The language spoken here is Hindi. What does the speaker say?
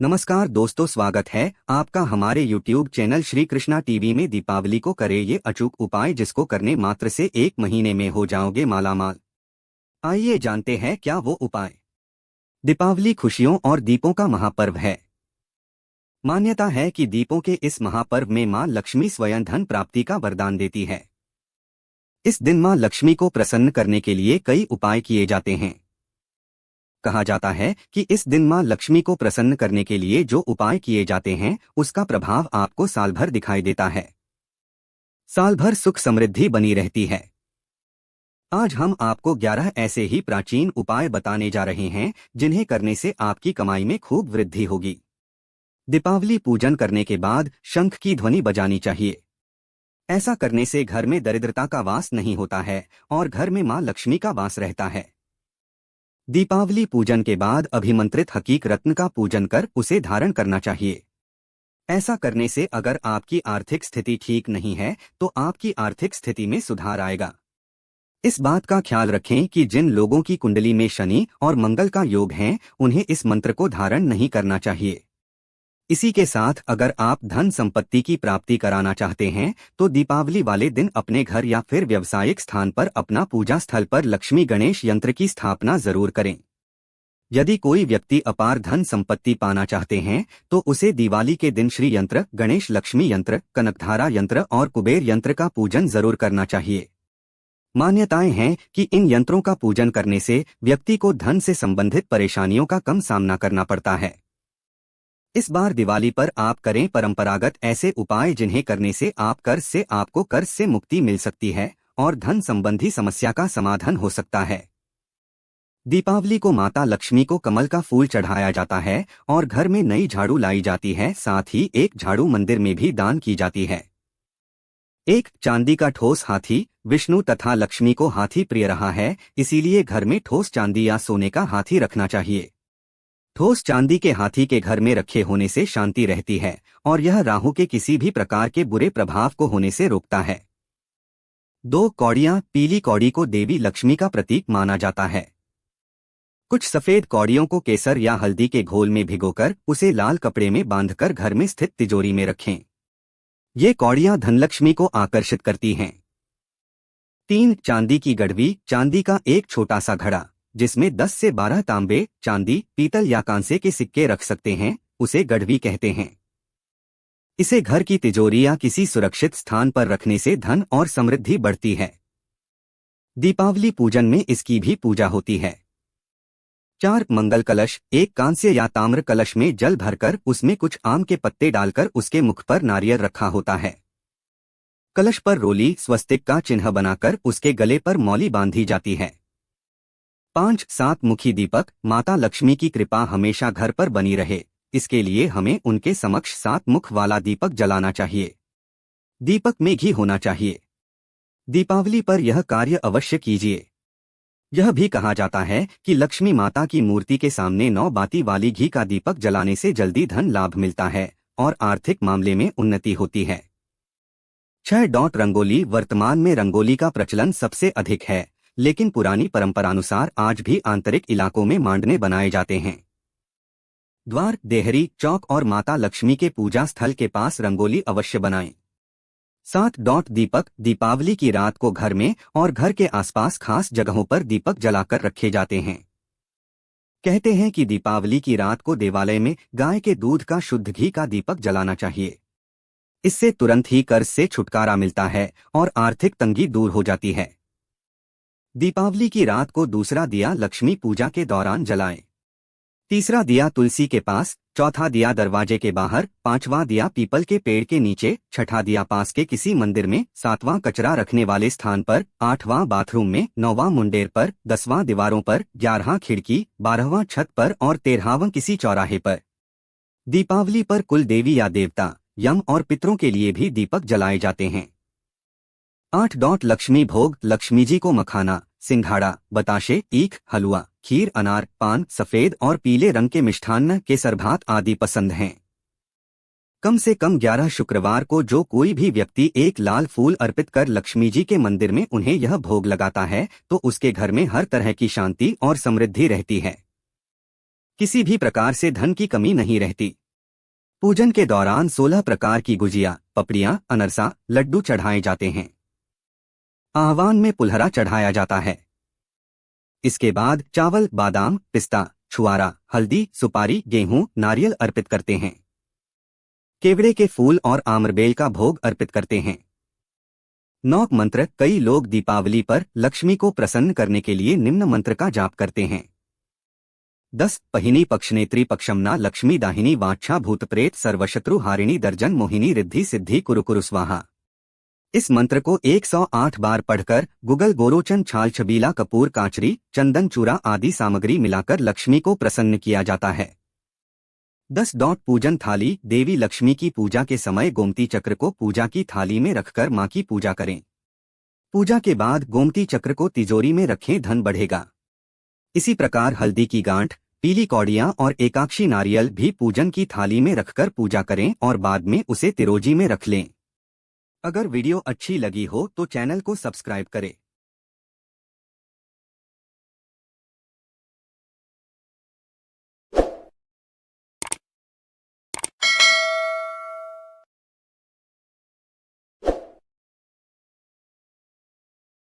नमस्कार दोस्तों, स्वागत है आपका हमारे YouTube channel Shri Krishna TV में। दीपावली को करें ये अचूक उपाय जिसको करने मात्र से 1 महीने में हो जाओगे मालामाल। आइए जानते हैं क्या वो उपाय। दीपावली खुशियों और दीपों का महापर्व है। मान्यता है कि दीपों के इस महापर्व में मां लक्ष्मी स्वयं धन प्राप्ति का वरदान देती है। इस दिन मां लक्ष्मी को प्रसन्न करने के लिए कई उपाय किए जाते हैं। कहा जाता है कि इस दिन मां लक्ष्मी को प्रसन्न करने के लिए जो उपाय किए जाते हैं उसका प्रभाव आपको साल भर दिखाई देता है। साल भर सुख समृद्धि बनी रहती है। आज हम आपको 11 ऐसे ही प्राचीन उपाय बताने जा रहे हैं जिन्हें करने से आपकी कमाई में खूब वृद्धि होगी। दीपावली पूजन करने के बाद शंख की ध्वनि बजानी चाहिए। ऐसा करने से घर में दरिद्रता का वास नहीं होता है और घर में मां लक्ष्मी का वास रहता है। दीपावली पूजन के बाद अभिमंत्रित हकीक रत्न का पूजन कर उसे धारण करना चाहिए। ऐसा करने से अगर आपकी आर्थिक स्थिति ठीक नहीं है तो आपकी आर्थिक स्थिति में सुधार आएगा। इस बात का ख्याल रखें कि जिन लोगों की कुंडली में शनि और मंगल का योग है उन्हें इस मंत्र को धारण नहीं करना चाहिए। इसी के साथ अगर आप धन संपत्ति की प्राप्ति कराना चाहते हैं तो दीपावली वाले दिन अपने घर या फिर व्यावसायिक स्थान पर अपना पूजा स्थल पर लक्ष्मी गणेश यंत्र की स्थापना जरूर करें। यदि कोई व्यक्ति अपार धन संपत्ति पाना चाहते हैं तो उसे दिवाली के दिन श्री यंत्र, गणेश लक्ष्मी यंत्र, कनकधारा यंत्र और कुबेर यंत्र का पूजन जरूर करना चाहिए। मान्यताएं हैं कि इन यंत्रों का पूजन करने से व्यक्ति को धन से संबंधित परेशानियों का कम सामना करना पड़ता है। इस बार दिवाली पर आप करें परंपरागत ऐसे उपाय जिन्हें करने से आपको कर्ज से मुक्ति मिल सकती है और धन संबंधी समस्या का समाधान हो सकता है। दीपावली को माता लक्ष्मी को कमल का फूल चढ़ाया जाता है और घर में नई झाड़ू लाई जाती है। साथ ही एक झाड़ू मंदिर में भी दान की जाती है। एक चांदी का ठोस हाथी। विष्णु तथा लक्ष्मी को हाथी प्रिय रहा है, इसीलिए घर में ठोस चांदी या सोने का हाथी रखना चाहिए। ठोस चांदी के हाथी के घर में रखे होने से शांति रहती है और यह राहु के किसी भी प्रकार के बुरे प्रभाव को होने से रोकता है। 2 कौड़ियां। पीली कौड़ी को देवी लक्ष्मी का प्रतीक माना जाता है। कुछ सफेद कौड़ियों को केसर या हल्दी के घोल में भिगोकर उसे लाल कपड़े में बांधकर घर में स्थित तिजोरी में रखें। ये कौड़ियां धनलक्ष्मी को आकर्षित करती हैं। 3 चांदी की गड़वी। चांदी का एक छोटा सा घड़ा जिसमें 10 से 12 तांबे, चांदी, पीतल या कांसे के सिक्के रख सकते हैं, उसे गड़वी कहते हैं। इसे घर की तिजोरी या किसी सुरक्षित स्थान पर रखने से धन और समृद्धि बढ़ती है। दीपावली पूजन में इसकी भी पूजा होती है। 4 मंगल कलश। एक कांस्य या ताम्र कलश में जल भरकर उसमें कुछ आम के पत्ते डालकर उसके मुख पर नारियल रखा होता है। कलश पर रोली स्वस्तिक का चिन्ह बनाकर उसके गले पर मौली बांधी जाती है। 5 7 मुखी दीपक। माता लक्ष्मी की कृपा हमेशा घर पर बनी रहे, इसके लिए हमें उनके समक्ष 7 मुख वाला दीपक जलाना चाहिए। दीपक में घी होना चाहिए। दीपावली पर यह कार्य अवश्य कीजिए। यह भी कहा जाता है कि लक्ष्मी माता की मूर्ति के सामने 9 बाती वाली घी का दीपक जलाने से जल्दी धन लाभ मिलता है और आर्थिक मामले में उन्नति होती है। 6 रंगोली। वर्तमान में रंगोली का प्रचलन सबसे अधिक है, लेकिन पुरानी परंपरानुसार आज भी आंतरिक इलाकों में मांडने बनाए जाते हैं। द्वार, देहरी, चौक और माता लक्ष्मी के पूजा स्थल के पास रंगोली अवश्य बनाएं। 7 दीपक। दीपावली की रात को घर में और घर के आसपास खास जगहों पर दीपक जलाकर रखे जाते हैं। कहते हैं कि दीपावली की रात को देवालय में गाय के दूध का शुद्ध घी का दीपक जलाना चाहिए। इससे तुरंत ही कर्ज से छुटकारा मिलता है और आर्थिक तंगी दूर हो जाती है। दीपावली की रात को दूसरा दिया लक्ष्मी पूजा के दौरान जलाएं। तीसरा दिया तुलसी के पास, चौथा दिया दरवाजे के बाहर, 5वां दिया पीपल के पेड़ के नीचे, 6ठा दिया पास के किसी मंदिर में, 7वां कचरा रखने वाले स्थान पर, 8वां बाथरूम में, 9वां मुंडेर पर, 10वां दीवारों पर, 11वां खिड़की, 12वां छत पर और 13वां किसी चौराहे पर। दीपावली पर कुल देवी या देवता, यम और पितरों के लिए भी दीपक जलाए जाते हैं। 8 लक्ष्मी भोग। लक्ष्मी जी को मखाना, सिंघाड़ा, बताशे, ईख, हलवा, खीर, अनार, पान, सफेद और पीले रंग के मिष्ठान्न, केसर भात आदि पसंद हैं। कम से कम 11 शुक्रवार को जो कोई भी व्यक्ति एक लाल फूल अर्पित कर लक्ष्मी जी के मंदिर में उन्हें यह भोग लगाता है तो उसके घर में हर तरह की शांति और समृद्धि रहती है। किसी भी प्रकार से धन की कमी नहीं रहती। पूजन के दौरान 16 प्रकार की गुजिया, पपड़ियां, अनरसा, लड्डू चढ़ाए जाते हैं। आह्वान में पुल्हरा चढ़ाया जाता है। इसके बाद चावल, बादाम, पिस्ता, छुआरा, हल्दी, सुपारी, गेहूं, नारियल अर्पित करते हैं। केवड़े के फूल और आम्रबेल का भोग अर्पित करते हैं। नौक मंत्र। कई लोग दीपावली पर लक्ष्मी को प्रसन्न करने के लिए निम्न मंत्र का जाप करते हैं। 10 पहिनी पक्षनेत्री पक्षमना लक्ष्मी दाहिनी वाच्छा भूतप्रेत सर्वशत्रु हारिणी दर्जन मोहिनी रिद्धि सिद्धि कुरु कुरु स्वाहा। इस मंत्र को 108 बार पढ़कर गुगल गोरोचन छाल छबीला कपूर कांचरी चंदन चूरा आदि सामग्री मिलाकर लक्ष्मी को प्रसन्न किया जाता है। 10 पूजन थाली। देवी लक्ष्मी की पूजा के समय गोमती चक्र को पूजा की थाली में रखकर मां की पूजा करें। पूजा के बाद गोमती चक्र को तिजोरी में रखें, धन बढ़ेगा। इसी प्रकार हल्दी की गांठ, पीली कौड़ियां और एकाक्षी नारियल भी पूजन की थाली में रखकर पूजा करें और बाद में उसे तिरोजी में रख लें। अगर वीडियो अच्छी लगी हो तो चैनल को सब्सक्राइब करें।